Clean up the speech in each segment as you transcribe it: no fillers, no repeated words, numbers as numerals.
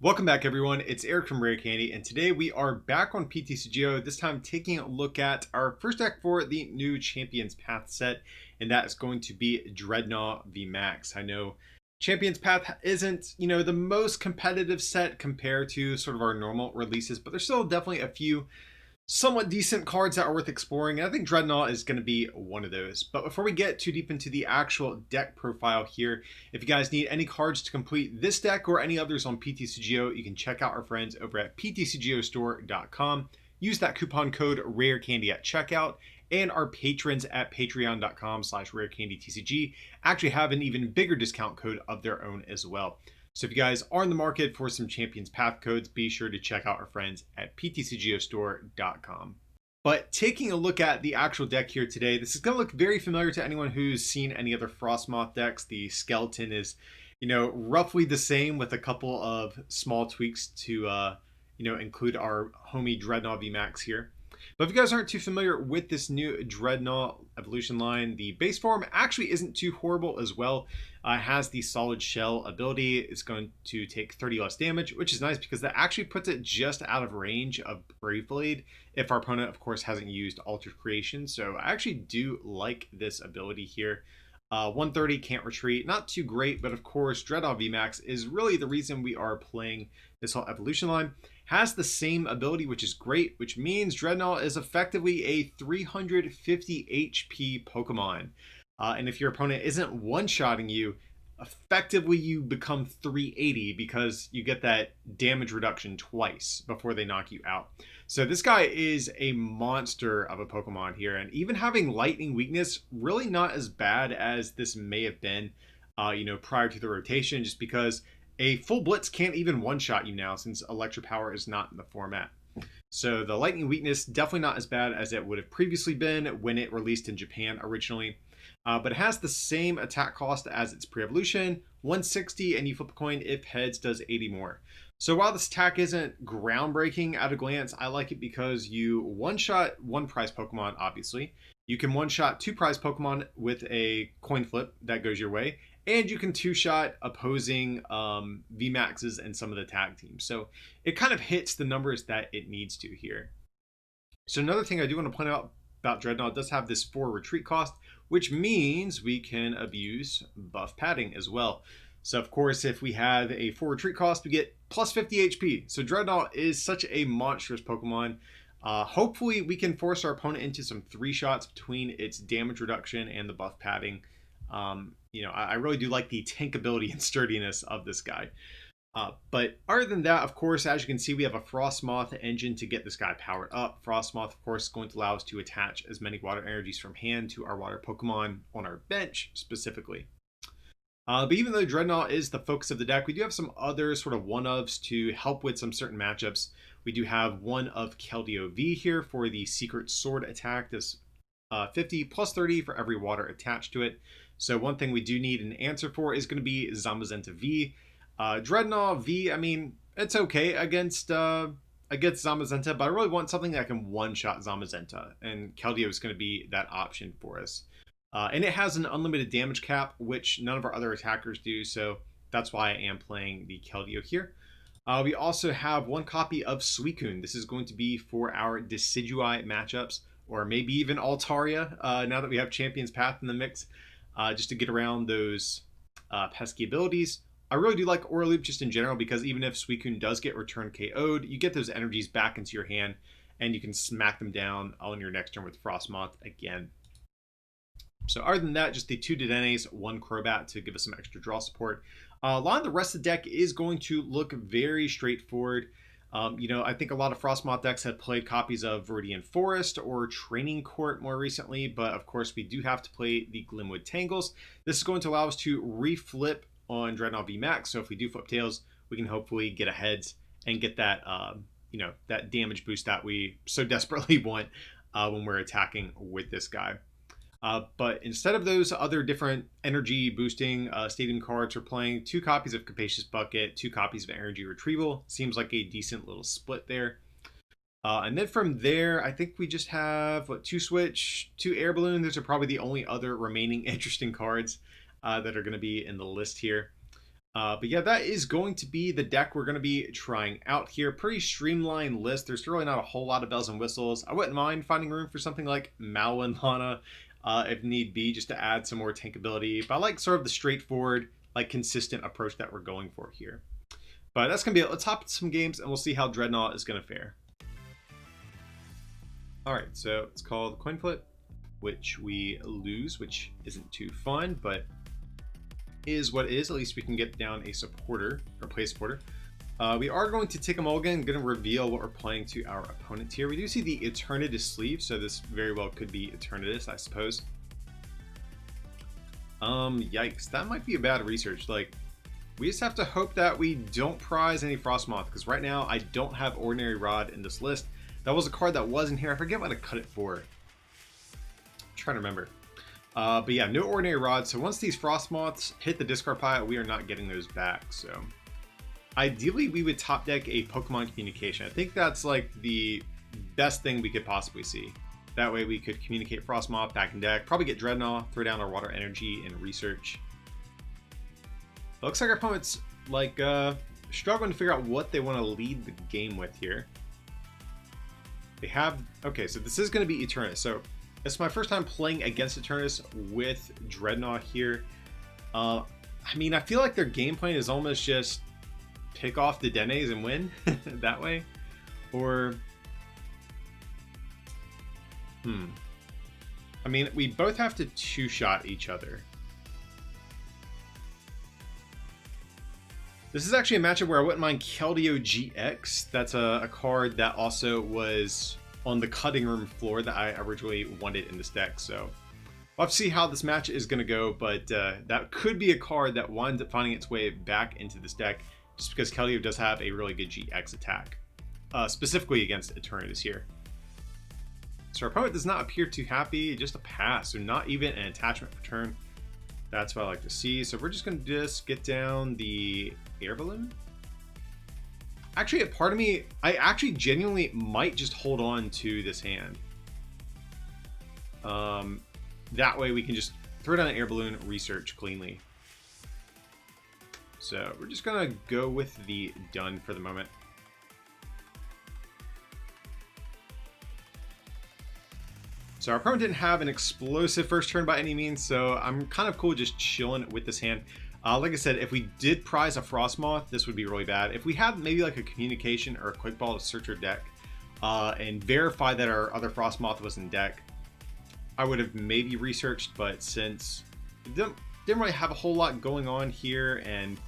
Welcome back everyone, it's Eric from Rare Candy, and today we are back on PTCGO, this time taking a look at our first deck for the new Champions Path set, and that is going to be Drednaw VMAX. I know Champions Path isn't, the most competitive set compared to sort of our normal releases, but there's still definitely a few somewhat decent cards that are worth exploring, and I think Drednaw is going to be one of those. But before we get too deep into the actual deck profile here, if you guys need any cards to complete this deck or any others on PTCGO, you can check out our friends over at PTCGOstore.com. Use that coupon code RareCandy at checkout, and our patrons at patreon.com/rarecandytcg actually have an even bigger discount code of their own as well. So if you guys are in the market for some Champions Path codes, be sure to check out our friends at PTCGOstore.com. But taking a look at the actual deck here today, this is going to look very familiar to anyone who's seen any other Frosmoth decks. The skeleton is, roughly the same with a couple of small tweaks to, include our homie Drednaw VMAX here. But if you guys aren't too familiar with this new Drednaw evolution line, the base form actually isn't too horrible as well. It has the solid shell ability. It's going to take 30 less damage, which is nice because that actually puts it just out of range of Brave Blade if our opponent, of course, hasn't used Altered Creation. So I actually do like this ability here. 130 can't retreat, not too great, but of course Drednaw VMAX is really the reason we are playing this whole evolution line. Has the same ability, which is great, which means Drednaw is effectively a 350 HP Pokemon. And if your opponent isn't one-shotting you, effectively you become 380 because you get that damage reduction twice before they knock you out. So this guy is a monster of a Pokemon here, and even having lightning weakness, really not as bad as this may have been, prior to the rotation, just because a full blitz can't even one-shot you now since electric power is not in the format. So the lightning weakness, definitely not as bad as it would have previously been when it released in Japan originally. But it has the same attack cost as its pre-evolution, 160, and you flip a coin if heads does 80 more. So while this attack isn't groundbreaking at a glance, I like it because you one-shot one prize Pokemon, obviously. You can one-shot two prize Pokemon with a coin flip that goes your way, and you can two-shot opposing VMAXs and some of the tag teams. So it kind of hits the numbers that it needs to here. So another thing I do want to point out about Drednaw, it does have this 4 retreat cost, which means we can abuse buff padding as well. So of course, if we have a 4 retreat cost, we get plus 50 HP. So Drednaw is such a monstrous Pokemon. Hopefully we can force our opponent into some 3 shots between its damage reduction and the buff padding. I really do like the tankability and sturdiness of this guy. But other than that, of course, as you can see, we have a Frosmoth engine to get this guy powered up. Frosmoth, of course, is going to allow us to attach as many water energies from hand to our water Pokemon on our bench specifically. But even though Drednaw is the focus of the deck, we do have some other sort of one-ofs to help with some certain matchups. We do have one of Keldeo V here for the Secret Sword attack. This 50 plus 30 for every water attached to it. So one thing we do need an answer for is going to be Zamazenta V. Drednaw V, I mean, it's okay against Zamazenta, but I really want something that can one-shot Zamazenta, and Keldeo is going to be that option for us. And it has an unlimited damage cap, which none of our other attackers do, so that's why I am playing the Keldeo here. We also have one copy of Suicune. This is going to be for our Decidueye matchups, or maybe even Altaria, now that we have Champions Path in the mix, just to get around those pesky abilities. I really do like Aura Loop just in general because even if Suicune does get returned KO'd, you get those energies back into your hand and you can smack them down on your next turn with Frosmoth again. So other than that, just the 2 Dedenes, 1 Crobat to give us some extra draw support. A lot of the rest of the deck is going to look very straightforward. I think a lot of Frosmoth decks have played copies of Viridian Forest or Training Court more recently, but of course we do have to play the Glimwood Tangles. This is going to allow us to reflip on Drednaw VMAX, so if we do flip tails, we can hopefully get a heads and get that that damage boost that we so desperately want when we're attacking with this guy. But instead of those other different energy boosting stadium cards, we're playing 2 copies of Capacious Bucket, 2 copies of Energy Retrieval. Seems like a decent little split there. And then from there, I think we just have 2 Switch, 2 Air Balloon. Those are probably the only other remaining interesting cards that are going to be in the list here. But yeah, that is going to be the deck we're going to be trying out here. Pretty streamlined list. There's really not a whole lot of bells and whistles. I wouldn't mind finding room for something like Mallow and Lana, if need be, just to add some more tankability. But I like sort of the straightforward, like consistent approach that we're going for here. But that's going to be it. Let's hop into some games and we'll see how Drednaw is going to fare. Alright, so it's called Coin Flip, which we lose, which isn't too fun, but is what it is. At least we can get down a supporter, or play a supporter. We are going to take a mulligan, going to reveal what we're playing to our opponent here. We do see the Eternatus sleeve, so this very well could be Eternatus, I suppose. Yikes, that might be a bad research. Like, we just have to hope that we don't prize any Frosmoth, because right now I don't have Ordinary Rod in this list. That was a card that was in here. I forget what I cut it for. I'm trying to remember. But yeah, no Ordinary Rod. So once these Frosmoths hit the discard pile, we are not getting those back. So ideally, we would top deck a Pokemon Communication. I think that's like the best thing we could possibly see. That way we could communicate Frosmoth back in deck, probably get Drednaw, throw down our Water Energy, and research. It looks like our opponent's like struggling to figure out what they want to lead the game with here. They have, okay, so this is going to be Eternatus. So it's my first time playing against Eternatus with Drednaw here. I mean, I feel like their game plan is almost just pick off the Denes and win that way. Or, I mean, we both have to two-shot each other. This is actually a matchup where I wouldn't mind Keldeo GX. That's a card that also was on the cutting room floor that I originally wanted in this deck. So we'll have to see how this match is going to go, but that could be a card that winds up finding its way back into this deck just because Keldeo does have a really good GX attack, specifically against Eternatus here. So our opponent does not appear too happy, just a pass, so not even an attachment for turn. That's what I like to see. So we're just going to just get down the air balloon. Actually, a part of me, I actually genuinely might just hold on to this hand. That way we can just throw down an air balloon, research cleanly. So we're just going to go with the done for the moment. So our opponent didn't have an explosive first turn by any means, so I'm kind of cool just chilling with this hand. Like I said, if we did prize a Frosmoth, this would be really bad. If we had maybe like a communication or a quick ball to search our deck and verify that our other Frosmoth was in deck, I would have maybe researched, but since we didn't really have a whole lot going on here and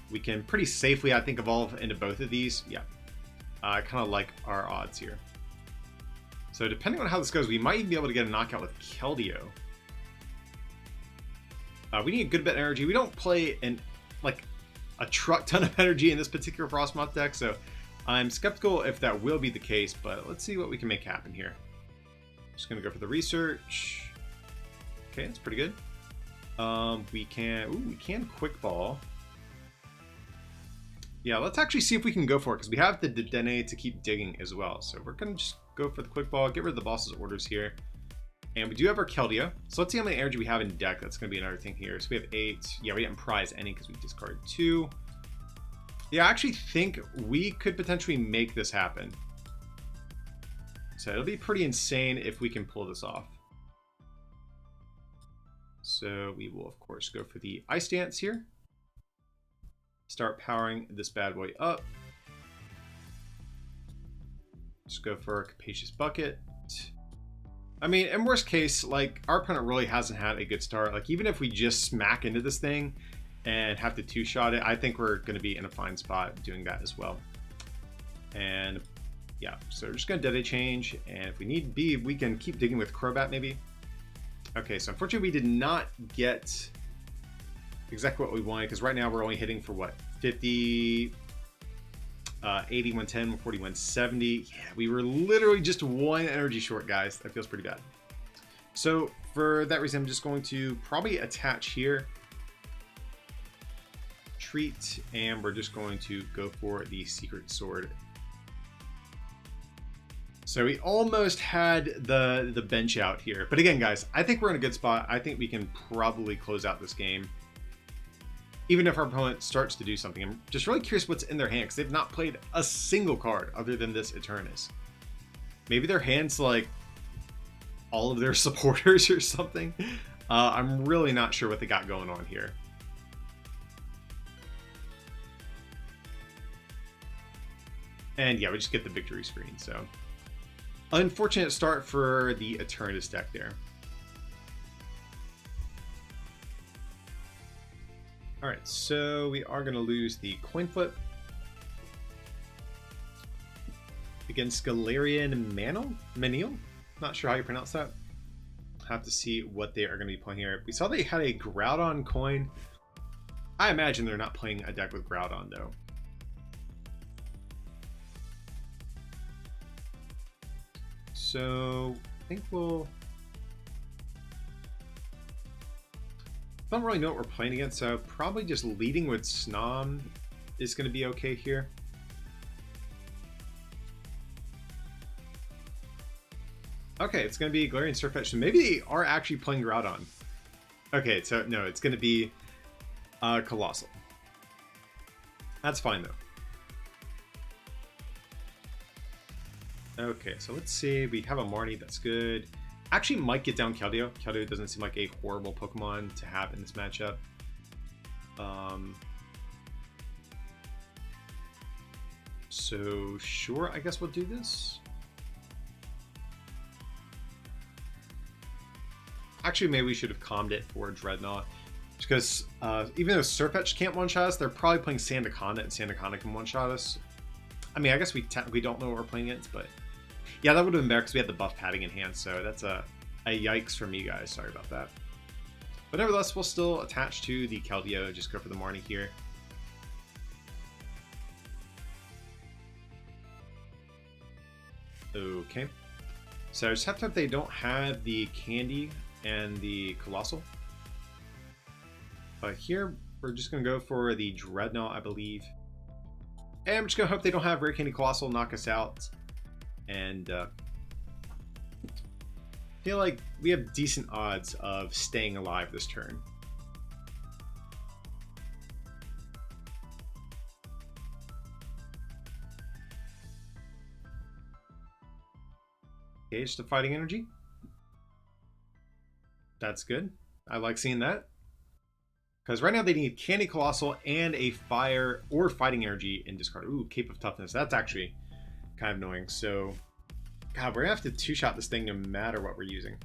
we can pretty safely, I think, evolve into both of these, yeah, I kind of like our odds here. So depending on how this goes, we might even be able to get a knockout with Keldeo. We need a good bit of energy. We don't play a truck ton of energy in this particular Frosmoth deck, so I'm skeptical if that will be the case, but let's see what we can make happen here. Just gonna go for the research. Okay, that's pretty good. We can quick ball. Yeah, let's actually see if we can go for it, because we have the Dene to keep digging as well. So we're gonna just go for the quick ball, get rid of the boss's orders here. And we do have our Keldeo. So let's see how many energy we have in deck. That's going to be another thing here. So we have 8. Yeah, we didn't prize any because we discarded 2. Yeah, I actually think we could potentially make this happen. So it'll be pretty insane if we can pull this off. So we will, of course, go for the Ice Dance here. Start powering this bad boy up. Just go for a Capacious Bucket. I mean, in worst case, like, our opponent really hasn't had a good start. Like, even if we just smack into this thing and have to two-shot it, I think we're going to be in a fine spot doing that as well. And yeah, so we're just going to Dede change, and if we need be, we can keep digging with Crobat maybe. Okay, so unfortunately we did not get exactly what we wanted, because right now we're only hitting for what, 50, 80, 110, 140, 170. Yeah, we were literally just 1 energy short, guys. That feels pretty bad. So for that reason, I'm just going to probably attach here, treat, and we're just going to go for the Secret Sword. So we almost had the bench out here. But again, guys, I think we're in a good spot. I think we can probably close out this game. even if our opponent starts to do something. I'm just really curious what's in their hand, because they've not played a single card other than this Eternatus. Maybe their hand's like all of their supporters or something. I'm really not sure what they got going on here. And yeah, we just get the victory screen, so. Unfortunate start for the Eternatus deck there. Alright, so we are going to lose the coin flip against Galarian Manil? Not sure how you pronounce that. Have to see what they are going to be playing here. We saw they had a Groudon coin. I imagine they're not playing a deck with Groudon, though. So, I think we'll... I don't really know what we're playing against, so probably just leading with Snom is going to be okay here. Okay, it's going to be Galarian Surfetch, so maybe they are actually playing Groudon. Okay, so no, it's going to be Coalossal. That's fine, though. Okay, so let's see. We have a Marnie, that's good. Actually might get down Keldeo. Keldeo doesn't seem like a horrible Pokemon to have in this matchup. So sure, I guess we'll do this. Actually, maybe we should have calmed it for Drednaw. Because even though Surfetch can't one-shot us, they're probably playing Sandaconda, and Sandaconda can one-shot us. I mean, I guess we technically don't know what we're playing against, but... Yeah, that would have been better because we had the buff padding in hand, so that's a yikes for me, guys. Sorry about that. But nevertheless, we'll still attach to the Keldeo, just go for the Marnie here. Okay. So I just have to hope they don't have the Candy and the Coalossal. But here, we're just going to go for the Drednaw, I believe. And I'm just going to hope they don't have Rare Candy Coalossal knock us out. And I feel like we have decent odds of staying alive this turn. Okay, just a Fighting Energy. That's good. I like seeing that. Because right now they need Candy Coalossal and a Fire or Fighting Energy in discard. Ooh, Cape of Toughness. That's actually kind of annoying. So, God, we're going to have to two-shot this thing no matter what we're using.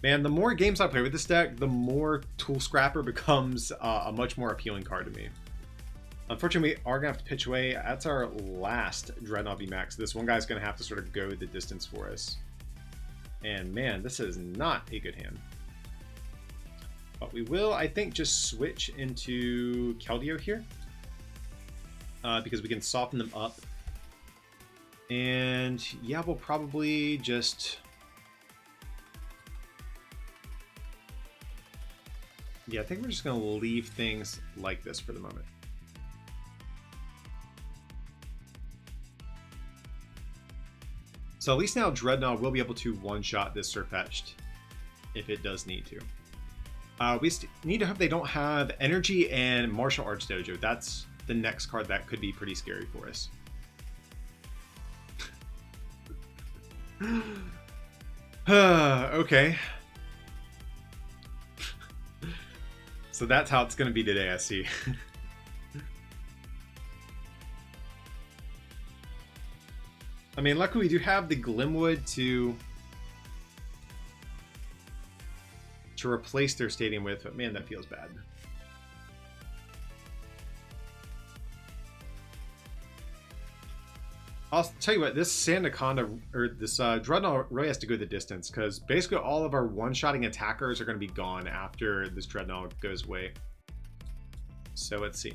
Man, the more games I play with this deck, the more Tool Scrapper becomes a much more appealing card to me. Unfortunately, we are going to have to pitch away. That's our last Drednaw VMAX. This one guy's going to have to sort of go the distance for us. And man, this is not a good hand. But we will, I think, just switch into Keldeo here. Because we can soften them up. And yeah, we'll probably just... Yeah, I think we're just going to leave things like this for the moment. So at least now Drednaw will be able to one-shot this Surfetched if it does need to. We need to hope they don't have Energy and Martial Arts Dojo. That's the next card that could be pretty scary for us. Okay. So that's how it's going to be today, I see. I mean, luckily we do have the Glimwood to replace their stadium with, but man, that feels bad. I'll tell you what, this Sandaconda, or this Drednaw really has to go the distance, because basically all of our one-shotting attackers are going to be gone after this Drednaw goes away. So let's see.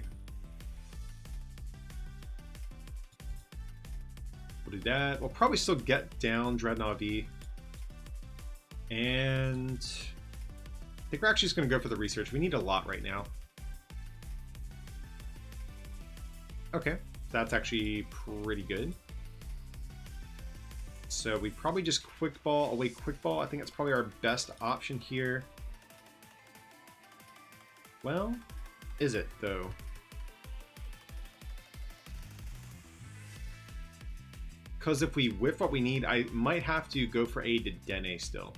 We'll do that. We'll probably still get down Drednaw V. And I think we're actually just going to go for the research. We need a lot right now. Okay, that's actually pretty good. So we probably just Quick Ball away Quick Ball. I think that's probably our best option here. Well, is it, though? Because if we whiff what we need, I might have to go for a Dedenne still.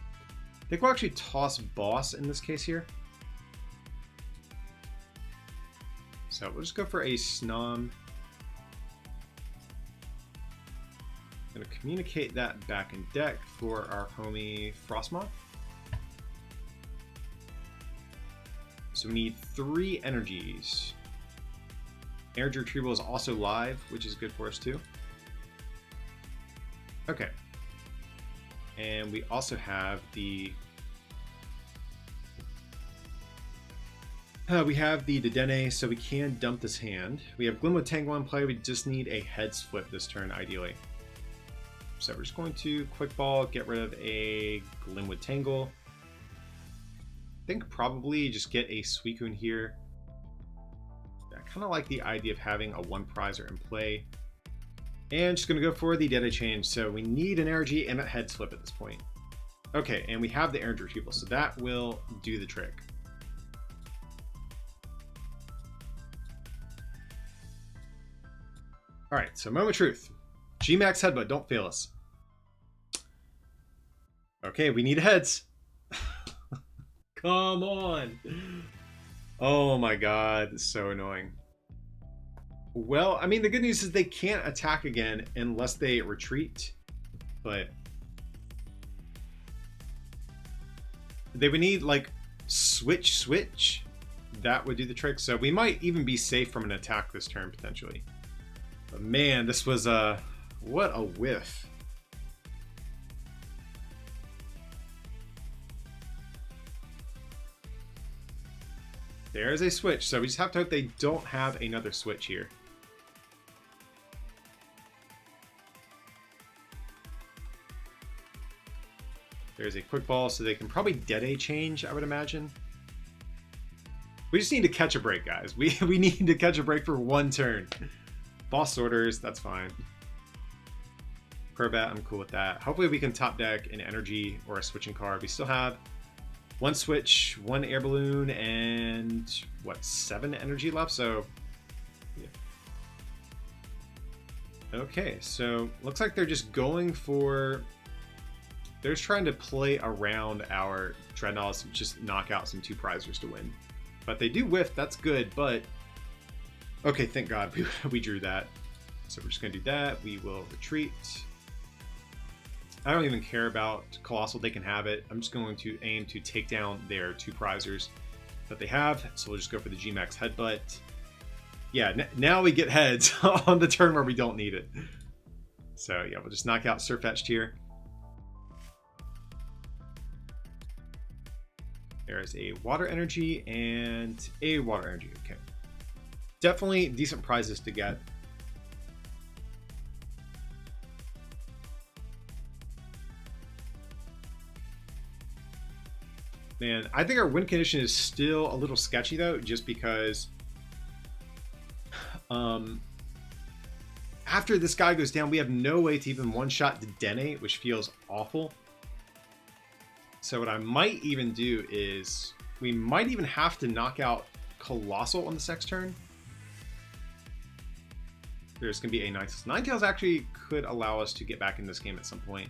I think we'll actually toss Boss in this case here. So we'll just go for a Snom. Gonna communicate that back in deck for our homie Frosmoth. So we need 3 energies. Energy Retrieval is also live, which is good for us too. Okay. And we also have the Dedenne, so we can dump this hand. We have Glimwood Tangle in play. We just need a heads flip this turn, ideally. So we're just going to Quick Ball, get rid of a Glimwood Tangle. I think probably just get a Suicune here. I kind of like the idea of having a 1 prizer in play. And just going to go for the Dedenne change. So we need an energy and a head flip at this point. Okay, and we have the energy retrieval, so that will do the trick. All right, so moment of truth. VMAX Headbutt, don't fail us. Okay, we need heads. Come on. Oh my god, it's so annoying. Well, I mean, the good news is they can't attack again unless they retreat, but they would need like switch. That would do the trick. So we might even be safe from an attack this turn potentially. But man, this was what a whiff. There's a switch, so we just have to hope they don't have another switch here. There's a Quick Ball, so they can probably Dedenne change, I would imagine. We just need to catch a break, guys. We need to catch a break for 1 turn. Boss Orders, that's fine. Crobat, I'm cool with that. Hopefully we can top deck an energy or a switching card. We still have 1 switch, 1 air balloon, and what, 7 energy left? So, yeah. Okay, so looks like they're just going for... They're just trying to play around our Drednaws, just knock out some 2 prizers to win. But they do whiff, that's good, but... Okay, thank God we drew that. So we're just going to do that. We will retreat. I don't even care about Coalossal, they can have it. I'm just going to aim to take down their 2 prizers that they have. So we'll just go for the VMAX Headbutt. Yeah, now we get heads on the turn where we don't need it. So yeah, we'll just knock out Sirfetch'd here. There's a water energy and a water energy. Okay. Definitely decent prizes to get. Man, I think our win condition is still a little sketchy though, just because after this guy goes down, we have no way to even one-shot Dedenne, which feels awful. So what I might even do is we might even have to knock out Coalossal on the next turn. There's going to be a Ninetales. Ninetales actually could allow us to get back in this game at some point.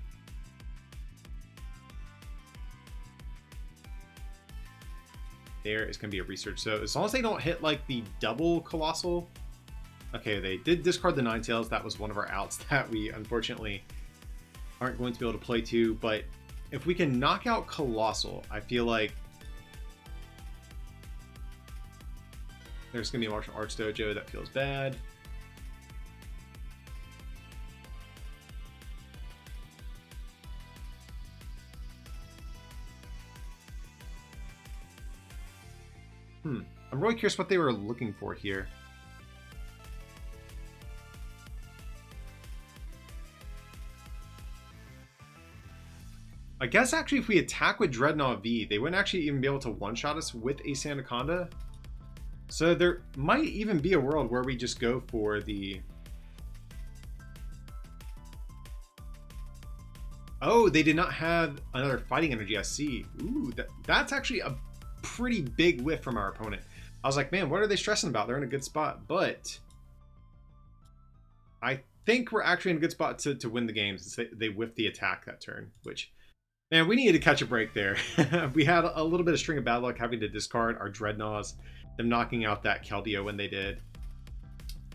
There is going to be a research. So as long as they don't hit like the double Coalossal. Okay, they did discard the Ninetales. That was one of our outs that we unfortunately aren't going to be able to play to. But if we can knock out Coalossal, I feel like there's going to be a martial arts dojo that feels bad. I'm really curious what they were looking for here. I guess actually if we attack with Drednaw V, they wouldn't actually even be able to one-shot us with a Sandaconda. So there might even be a world where we just go for the... Oh, they did not have another fighting energy, I see. Ooh, that's actually a pretty big whiff from our opponent. I was like, man, what are they stressing about? They're in a good spot. But I think we're actually in a good spot to win the games. They whiffed the attack that turn, which, man, we needed to catch a break there. We had a little bit of string of bad luck having to discard our Drednaws, them knocking out that Keldeo when they did.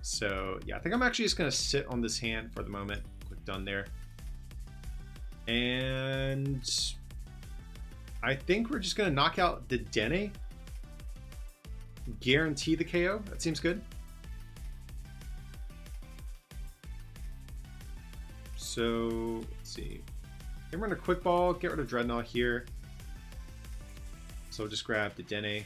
So, yeah, I think I'm actually just going to sit on this hand for the moment. Click done there. And I think we're just going to knock out the Dene. Guarantee the KO. That seems good. So, let's see. We're going to quick ball, get rid of Drednaw here. So we'll just grab the Dene.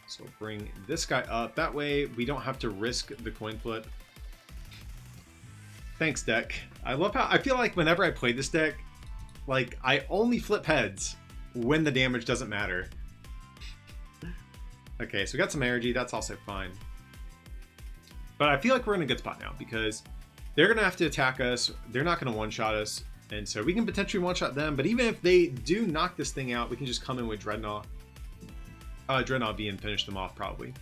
So we'll bring this guy up. That way we don't have to risk the coin flip. Thanks, deck. I love how I feel like whenever I play this deck, like I only flip heads when the damage doesn't matter. Okay, so we got some energy. That's also fine. But I feel like we're in a good spot now because they're going to have to attack us. They're not going to one-shot us. And so we can potentially one-shot them. But even if they do knock this thing out, we can just come in with Drednaw. Drednaw V and finish them off probably.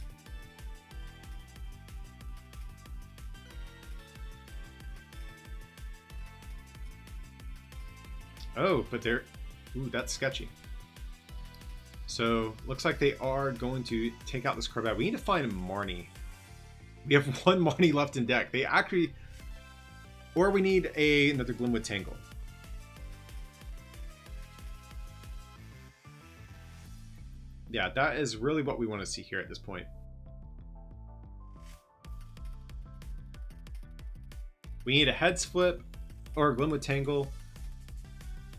Oh, but they're... Ooh, that's sketchy. So, looks like they are going to take out this Crobat. We need to find Marnie. We have one Marnie left in deck. They actually... Or we need another Glimwood Tangle. Yeah, that is really what we want to see here at this point. We need a Heads Flip or a Glimwood Tangle.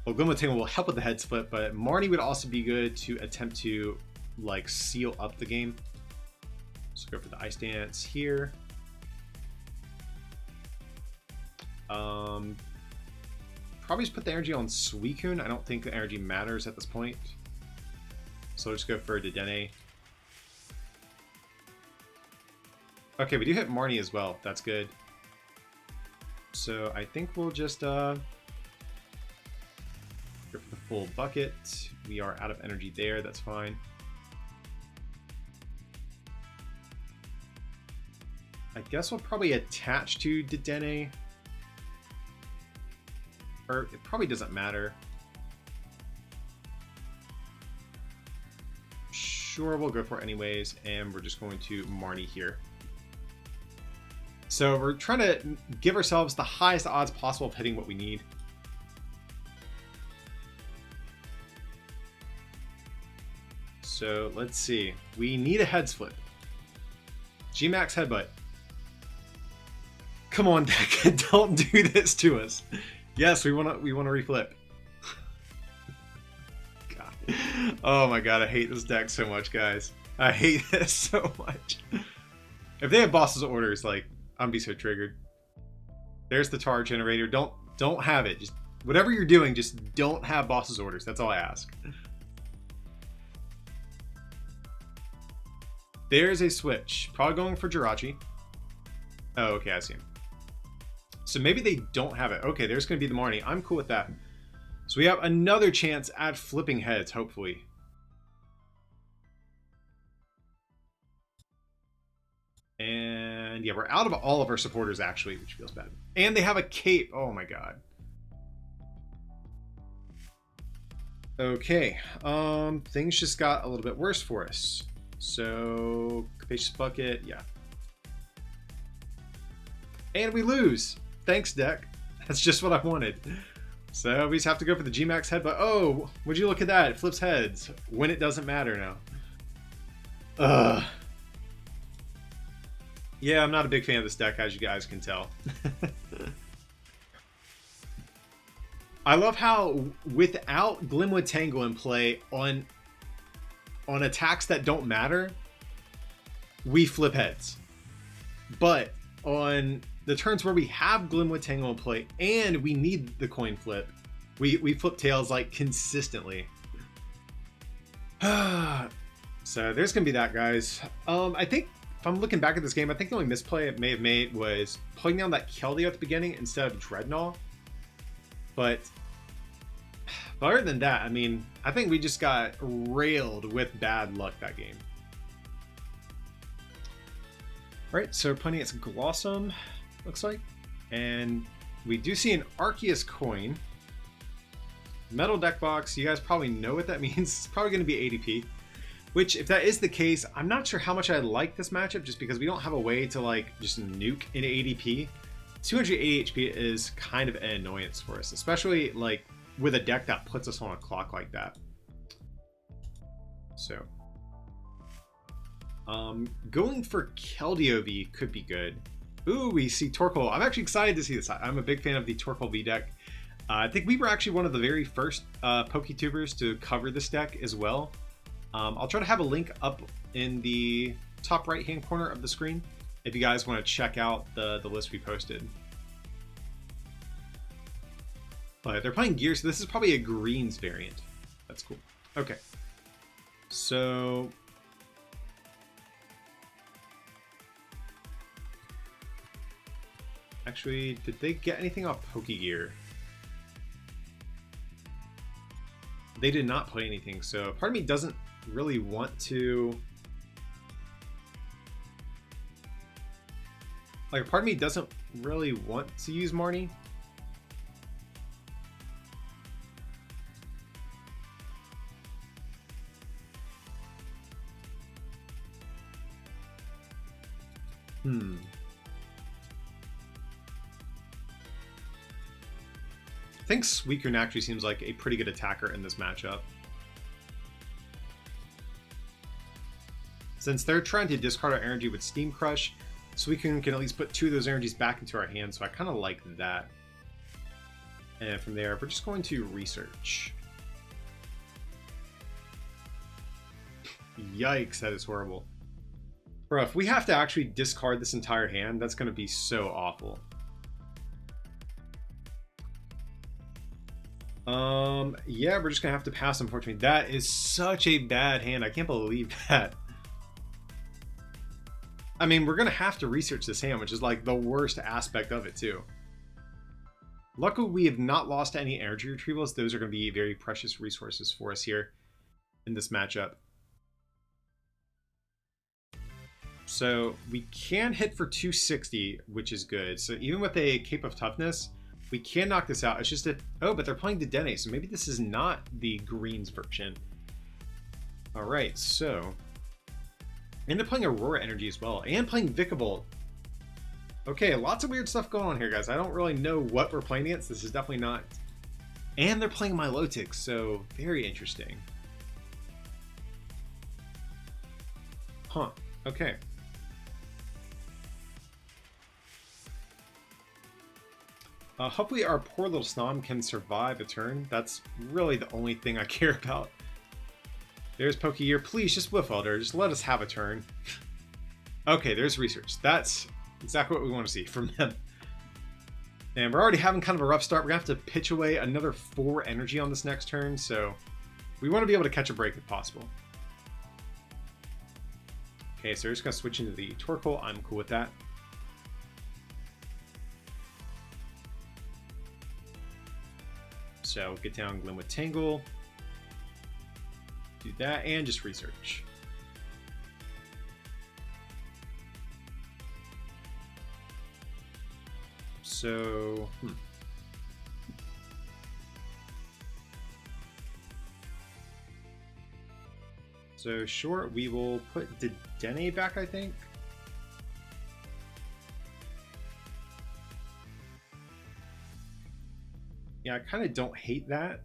Well, Glimwood Tangle will help with the Heads Flip, but Marnie would also be good to attempt to, like, seal up the game. So go for the Ice Dance here. Probably just put the energy on Suicune. I don't think the energy matters at this point. So I'll just go for Dedenne. Okay, we do hit Marnie as well. That's good. So I think we'll just go for the full bucket. We are out of energy there. That's fine. I guess we'll probably attach to Dedenne. Or it probably doesn't matter. Sure, we'll go for it anyways, and we're just going to Marnie here. So we're trying to give ourselves the highest odds possible of hitting what we need. So let's see. We need a Heads Flip. GMAX Headbutt. Come on, deck. Don't do this to us. Yes, we want to reflip. God. Oh my god, I hate this deck so much, guys. I hate this so much. If they have bosses orders, like, I'm be so triggered. There's the tar generator. Don't have it. Just whatever you're doing, just don't have bosses orders. That's all I ask. There's a switch. Probably going for Jirachi. Oh, okay, I see him. So maybe they don't have it. Okay, there's going to be the Marnie. I'm cool with that. So we have another chance at flipping heads, hopefully. And yeah, we're out of all of our supporters, actually, which feels bad. And they have a cape. Oh my god. Okay. Things just got a little bit worse for us. So, Capacious Bucket, yeah. And we lose. Thanks, deck. That's just what I wanted. So we just have to go for the GMAX Headbutt. Oh, would you look at that? It flips heads when it doesn't matter now. Ugh. Yeah, I'm not a big fan of this deck, as you guys can tell. I love how without Glimwood Tangle in play on attacks that don't matter, we flip heads. But on the turns where we have Glimwood Tangle in play and we need the coin flip, we flip tails like consistently. So there's gonna be that, guys. I think if I'm looking back at this game, I think the only misplay it may have made was putting down that Keldeo at the beginning instead of Drednaw. But But other than that, I mean, I think we just got railed with bad luck that game. All right, so we're playing against Glossum, looks like. And we do see an Arceus coin. Metal deck box, you guys probably know what that means. It's probably going to be ADP. Which, if that is the case, I'm not sure how much I like this matchup just because we don't have a way to, like, just nuke into ADP. 280 HP is kind of an annoyance for us, especially, like, with a deck that puts us on a clock like that. So, going for Keldeo could be good. Ooh, we see Torkoal. I'm actually excited to see this. I'm a big fan of the Torkoal V deck. I think we were actually one of the very first PokeTubers to cover this deck as well. I'll try to have a link up in the top right-hand corner of the screen if you guys want to check out the list we posted. But they're playing Gear, so this is probably a greens variant. That's cool. Okay. So... actually, did they get anything off Pokegear? They did not play anything, so part of me doesn't really want to... like, part of me doesn't really want to use Marnie. I think Suicune actually seems like a pretty good attacker in this matchup. Since they're trying to discard our energy with Steam Crush, Suicune can at least put 2 of those energies back into our hands, so I kind of like that. And from there, we're just going to research. Yikes, that is horrible. Bro, if we have to actually discard this entire hand, that's going to be so awful. Yeah, we're just going to have to pass, unfortunately. That is such a bad hand. I can't believe that. I mean, we're going to have to research this hand, which is like the worst aspect of it, too. Luckily, we have not lost any energy retrievals. Those are going to be very precious resources for us here in this matchup. So we can hit for 260, which is good. So even with a Cape of Toughness, we can knock this out. It's just that... oh, but they're playing Dedenne, so maybe this is not the greens version. All right, so... and they're playing Aurora Energy as well, and playing Vikavolt. Okay, lots of weird stuff going on here, guys. I don't really know what we're playing against. This is definitely not... and they're playing Milotic, so very interesting. Huh, okay. Hopefully our poor little Snom can survive a turn. That's really the only thing I care about. There's Pokegear. Please, just Whiff Elder. Just let us have a turn. Okay, there's research. That's exactly what we want to see from them. And we're already having kind of a rough start. We're going to have to pitch away another 4 energy on this next turn, so we want to be able to catch a break if possible. Okay, so we're just going to switch into the Torkoal. I'm cool with that. So get down Glim with Tangle. Do that and just research. So, so sure, we will put Dedenne back, I think. Yeah, I kind of don't hate that.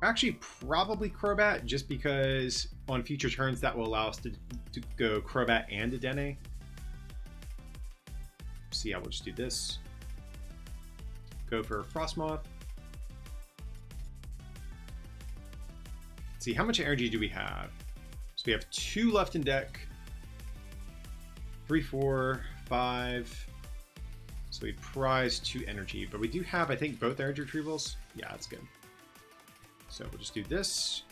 Actually, probably Crobat, just because on future turns that will allow us to go Crobat and Dedenne. So yeah, we'll just do this. Go for Frosmoth. Let's see, how much energy do we have? So we have 2 left in deck. 3, 4, 5. So we prize 2 energy, but we do have, I think, both energy retrievals. Yeah, that's good. So we'll just do this.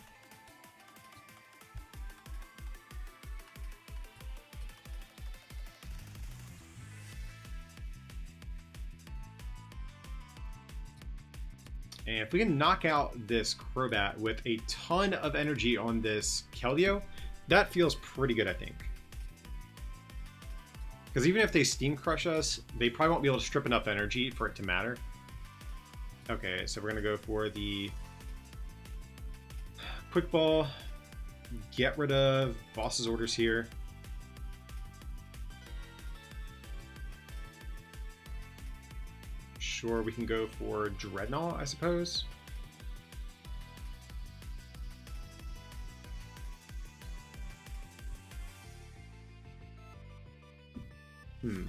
And if we can knock out this Crobat with a ton of energy on this Keldeo, that feels pretty good, I think. Because even if they Steam Crush us, they probably won't be able to strip enough energy for it to matter. Okay, so we're going to go for the Quick Ball, get rid of Boss's Orders here. Sure, we can go for Drednaw, I suppose. We'll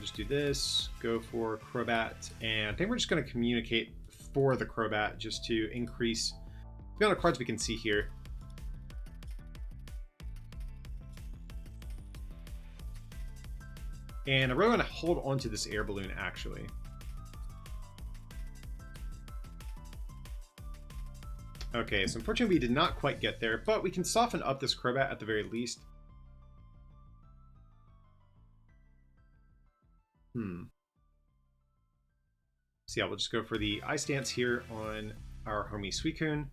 just do this, go for Crobat, and I think we're just going to communicate for the Crobat just to increase the amount of cards we can see here. And I really want to hold on to this air balloon, actually. Okay, so unfortunately we did not quite get there, but we can soften up this Crobat at the very least. So yeah, we'll just go for the Ice Dance here on our homie Suicune.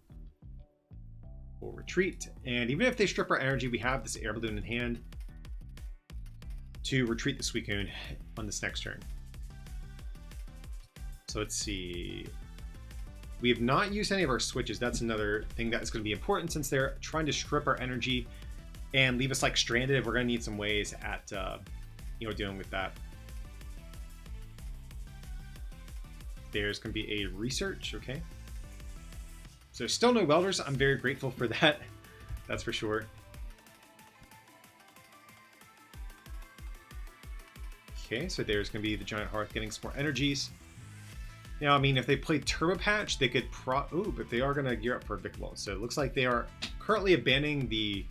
We'll retreat, and even if they strip our energy, we have this air balloon in hand to retreat the Suicune on this next turn. So let's see. We have not used any of our switches. That's another thing that's going to be important since they're trying to strip our energy and leave us like stranded. We're going to need some ways at dealing with that. There's going to be a research. Okay. So still no welders. I'm very grateful for that. That's for sure. Okay, so there's going to be the Giant Hearth getting some more energies. Now, I mean, if they play Turbo Patch, they could ooh, but they are going to gear up for a Victoball. So it looks like they are currently abandoning the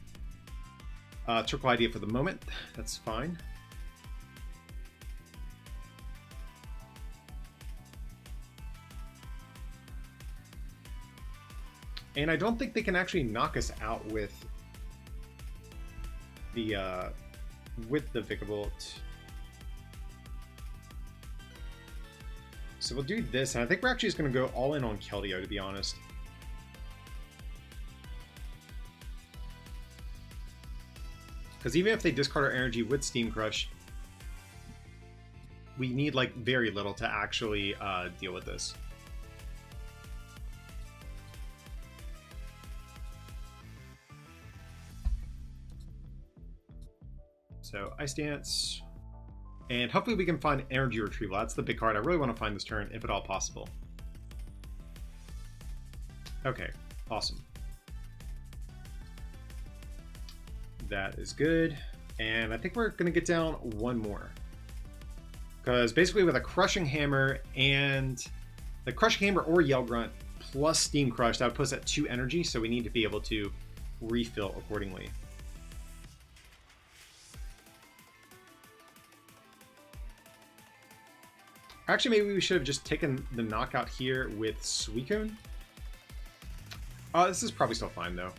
Torkoal idea for the moment. That's fine. And I don't think they can actually knock us out with the Victoball. So we'll do this, and I think we're actually just going to go all in on Keldeo, to be honest. Because even if they discard our energy with Steam Crush, we need like very little to actually deal with this. So Ice Dance. And hopefully we can find energy retrieval. That's the big card I really want to find this turn, if at all possible. Okay, awesome. That is good. And I think we're going to get down one more. Because basically with a Crushing Hammer and the Crushing Hammer or Yell Grunt plus Steam Crush, that would put us at 2 energy, so we need to be able to refill accordingly. Actually, maybe we should have just taken the knockout here with Suicune. This is probably still fine, though.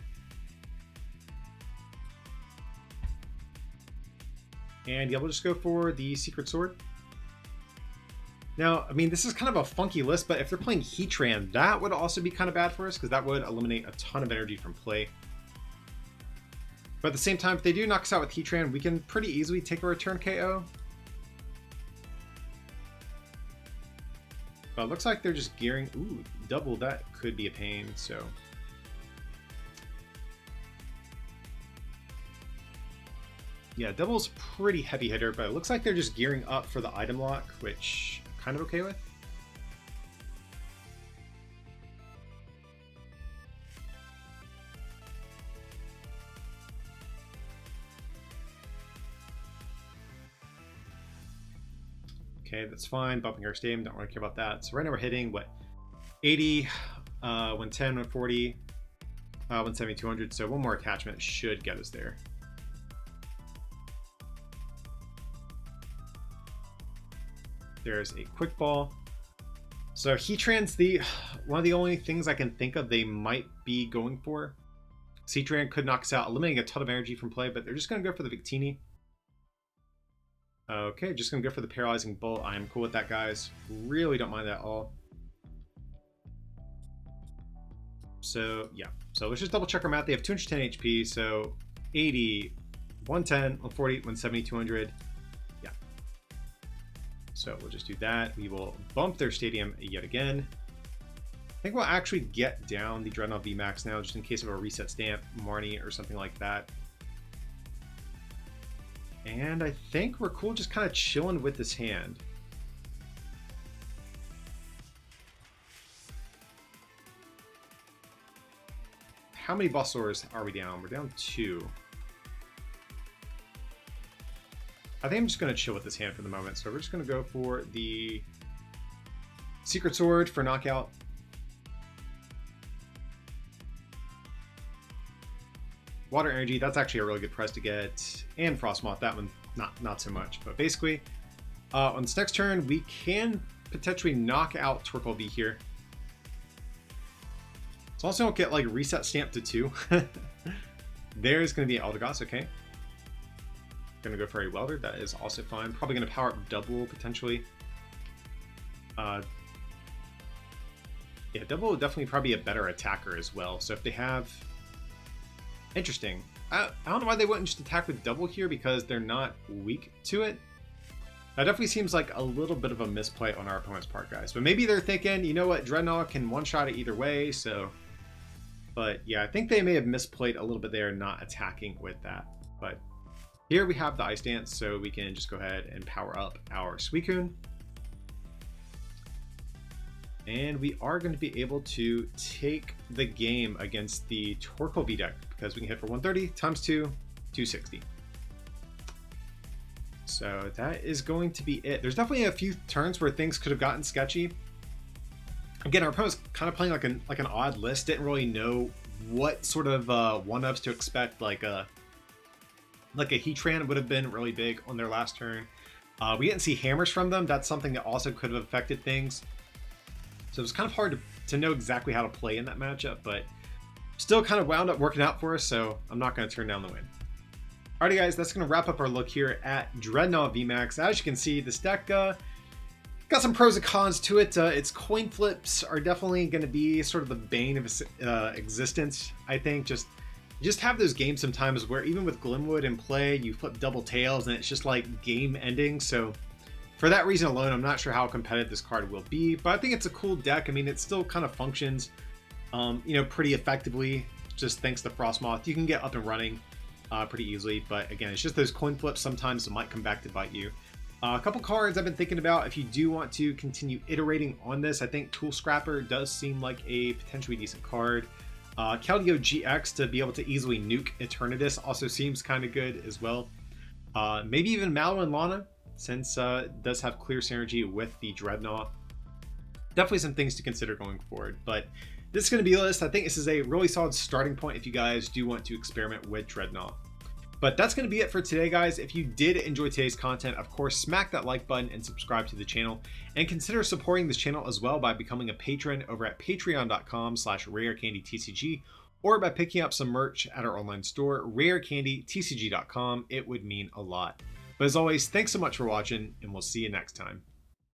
And yeah, we'll just go for the Secret Sword. Now, I mean, this is kind of a funky list, but if they're playing Heatran, that would also be kind of bad for us, because that would eliminate a ton of energy from play. But at the same time, if they do knock us out with Heatran, we can pretty easily take a return KO. But it looks like they're just gearing... Ooh, double, that could be a pain, so... Yeah, double's pretty heavy hitter, but it looks like they're just gearing up for the item lock, which I'm kind of okay with. Okay, that's fine. Bumping our stadium, don't really care about that. So right now we're hitting, what, 80, 110, 140, 170, 200. So one more attachment should get us there. There's a Quick Ball. So Heatran's one of the only things I can think of they might be going for. Heatran could knock us out, eliminating a ton of energy from play, but they're just going to go for the Victini. Okay, just gonna go for the Paralyzing Bolt. I am cool with that, guys. Really don't mind that at all. So yeah, so let's just double check our math. They have 210 HP, so 80, 110, 140, 170, 200. Yeah. So we'll just do that. We will bump their stadium yet again. I think we'll actually get down the Drednaw VMAX now, just in case of a reset stamp, Marnie, or something like that. And I think we're cool just kind of chilling with this hand. How many Bulbasaurs are we down? We're down 2. I think I'm just going to chill with this hand for the moment. So we're just going to go for the Secret Sword for knockout. Water Energy, that's actually a really good price to get. And Frosmoth, that one not so much. But basically, on this next turn, we can potentially knock out Torkoal V here. So also don't get like reset stamp to 2. There's going to be Eldegoss, okay. Going to go for a Welder, that is also fine. Probably going to power up double potentially. Yeah, double would definitely probably be a better attacker as well. So if they have... Interesting. I don't know why they wouldn't just attack with double here, because they're not weak to it. That definitely seems like a little bit of a misplay on our opponent's part, guys. But maybe they're thinking, you know what, Drednaw can one-shot it either way, so... But yeah, I think they may have misplayed a little bit there, not attacking with that. But here we have the Ice Dance, so we can just go ahead and power up our Suicune. And we are going to be able to take the game against the Torkoal V deck, because we can hit for 130 times 2, 260. So that is going to be it. There's definitely a few turns where things could have gotten sketchy. Again, our opponent was kind of playing like an odd list. Didn't really know what sort of one-ups to expect. Like a Heatran would have been really big on their last turn. We didn't see hammers from them. That's something that also could have affected things. So it was kind of hard to know exactly how to play in that matchup, but still kind of wound up working out for us, so I'm not going to turn down the win. Alrighty guys, that's going to wrap up our look here at Drednaw VMAX. As you can see, this deck got some pros and cons to it. Its coin flips are definitely going to be sort of the bane of existence, I think. Just have those games sometimes where even with Glimwood in play, you flip double tails and it's just like game ending. So for that reason alone, I'm not sure how competitive this card will be, but I think it's a cool deck. I mean, it still kind of functions, you know, pretty effectively, just thanks to Frosmoth. You can get up and running pretty easily, but again, it's just those coin flips sometimes that might come back to bite you. A couple cards I've been thinking about if you do want to continue iterating on this. I think Tool Scrapper does seem like a potentially decent card. Keldeo GX to be able to easily nuke Eternatus also seems kind of good as well. Maybe even Mallow and Lana, since it does have clear synergy with the Drednaw. Definitely some things to consider going forward, but this is going to be a list. I think this is a really solid starting point if you guys do want to experiment with Drednaw. But that's going to be it for today, guys. If you did enjoy today's content, of course, smack that like button and subscribe to the channel. And consider supporting this channel as well by becoming a patron over at patreon.com/rarecandytcg or by picking up some merch at our online store, rarecandytcg.com. It would mean a lot. But as always, thanks so much for watching, and we'll see you next time.